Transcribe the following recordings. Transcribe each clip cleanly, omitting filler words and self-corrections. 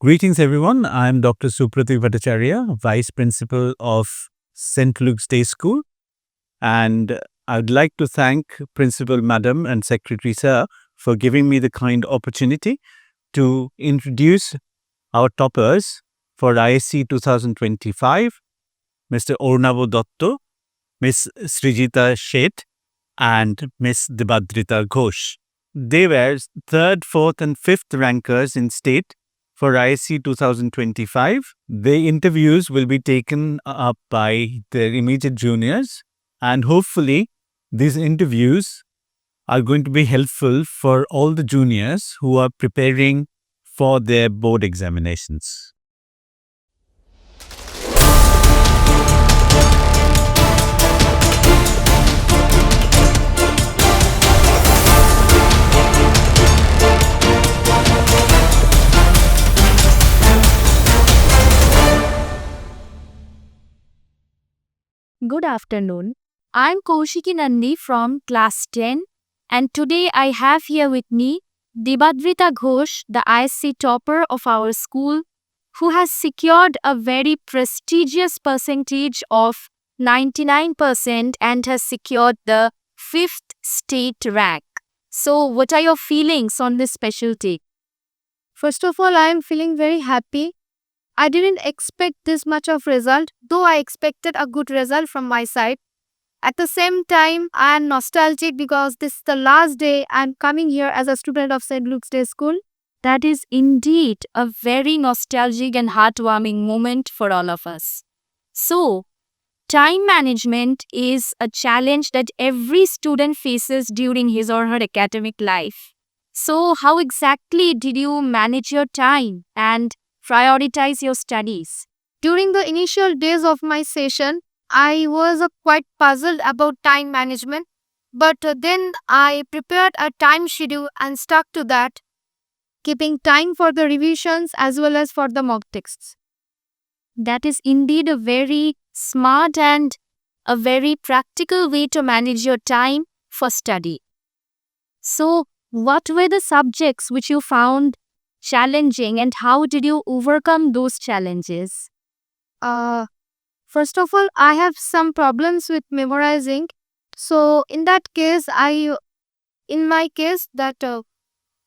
Greetings, everyone. I'm Dr. Supratik Bhattacharya, Vice Principal of St. Luke's Day School. And I'd like to thank Principal Madam and Secretary Sir for giving me the kind opportunity to introduce our toppers for ISC 2025, Mr. Ornavo Dotto, Miss Srijita Sheth, and Miss Dibadrita Ghosh. They were third, fourth, and fifth rankers in state for ISC 2025. The interviews will be taken up by their immediate juniors, and hopefully, these interviews are going to be helpful for all the juniors who are preparing for their board examinations. Good afternoon. I'm Kaushiki Nandi from class 10, and today I have here with me Dibadrita Ghosh, the ISC topper of our school, who has secured a very prestigious percentage of 99% and has secured the 5th state rank. So, what are your feelings on this specialty? First of all, I am feeling very happy. I didn't expect this much of result, though I expected a good result from my side. At the same time, I am nostalgic because this is the last day I am coming here as a student of St. Luke's Day School. That is indeed a very nostalgic and heartwarming moment for all of us. So, time management is a challenge that every student faces during his or her academic life. So, how exactly did you manage your time and prioritize your studies? During the initial days of my session, I was quite puzzled about time management, but then I prepared a time schedule and stuck to that, keeping time for the revisions as well as for the mock texts. That is indeed a very smart and a very practical way to manage your time for study. So, what were the subjects which you found challenging and how did you overcome those challenges? First of all, I have some problems with memorizing. So in that case,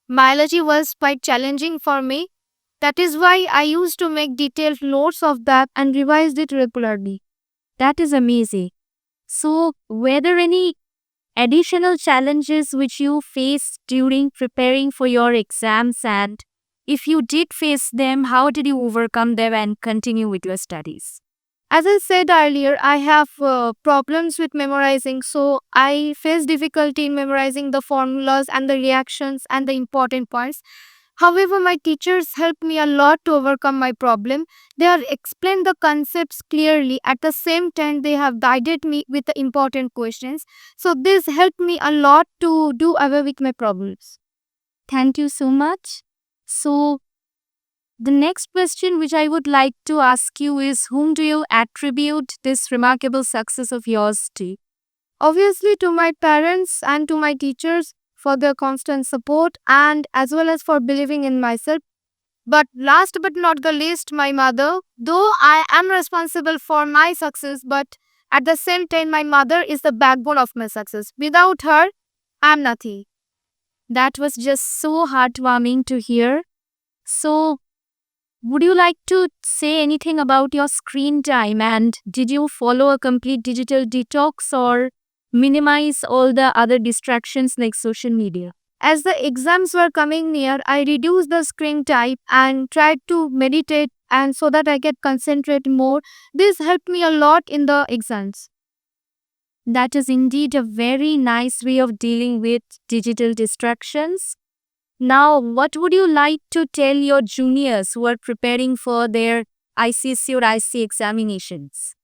biology was quite challenging for me. That is why I used to make detailed notes of that and revised it regularly. That is amazing. So, were there any additional challenges which you faced during preparing for your exams, and if you did face them, how did you overcome them and continue with your studies? As I said earlier, I have problems with memorizing, so I face difficulty in memorizing the formulas and the reactions and the important points. However, my teachers helped me a lot to overcome my problem. They have explained the concepts clearly. At the same time, they have guided me with the important questions. So this helped me a lot to do away with my problems. Thank you so much. So, the next question which I would like to ask you is, whom do you attribute this remarkable success of yours to? Obviously, to my parents and to my teachers for their constant support and as well as for believing in myself. But last but not the least, my mother. Though I am responsible for my success, but at the same time, my mother is the backbone of my success. Without her, I am nothing. That was just so heartwarming to hear. So, would you like to say anything about your screen time, and did you follow a complete digital detox or minimize all the other distractions like social media? As the exams were coming near, I reduced the screen time and tried to meditate and so that I could concentrate more. This helped me a lot in the exams. That is indeed a very nice way of dealing with digital distractions. Now, what would you like to tell your juniors who are preparing for their ICSE or IC examinations?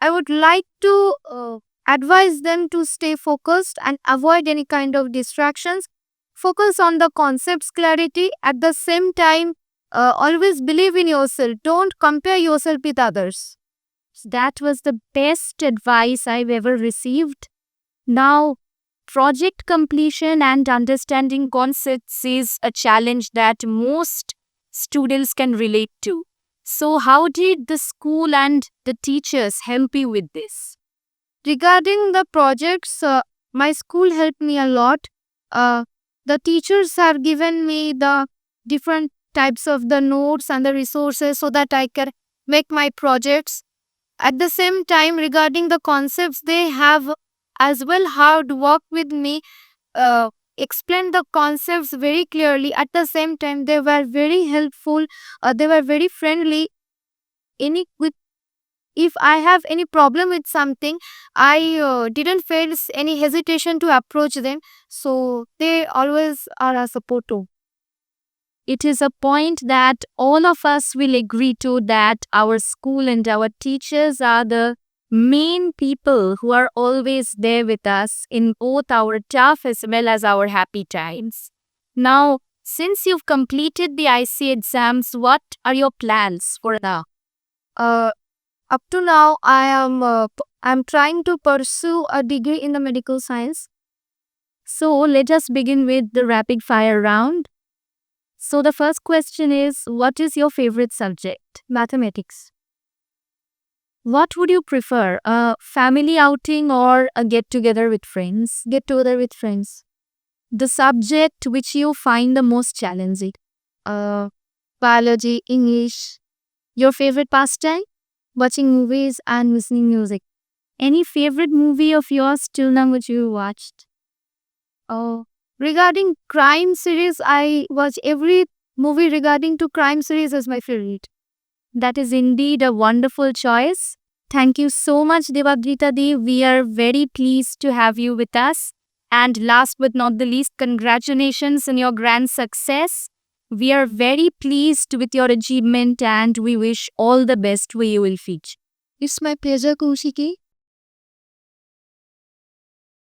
I would like to advise them to stay focused and avoid any kind of distractions. Focus on the concepts clarity. At the same time, always believe in yourself. Don't compare yourself with others. That was the best advice I've ever received. Now, project completion and understanding concepts is a challenge that most students can relate to. So, how did the school and the teachers help you with this? Regarding the projects, my school helped me a lot. The teachers have given me the different types of the notes and the resources so that I can make my projects. At the same time, regarding the concepts, they have as well hard work with me, explained the concepts very clearly. At the same time, they were very helpful. They were very friendly. If I have any problem with something, I didn't face any hesitation to approach them. So they always are a support too. It is a point that all of us will agree to, that our school and our teachers are the main people who are always there with us in both our tough as well as our happy times. Now, since you've completed the IC exams, what are your plans for now? Up to now, I'm trying to pursue a degree in the medical science. So let us begin with the rapid fire round. So the first question is, what is your favorite subject? Mathematics. What would you prefer, a family outing or a get together with friends? Get together with friends. The subject which you find the most challenging? Biology, English. Your favorite pastime? Watching movies and listening music. Any favorite movie of yours till now which you watched? Regarding crime series, I watch every movie regarding to crime series as my favorite. That is indeed a wonderful choice. Thank you so much, Devadrita Di. We are very pleased to have you with us. And last but not the least, congratulations on your grand success. We are very pleased with your achievement and we wish all the best for you in future. It's my pleasure, Kaushiki.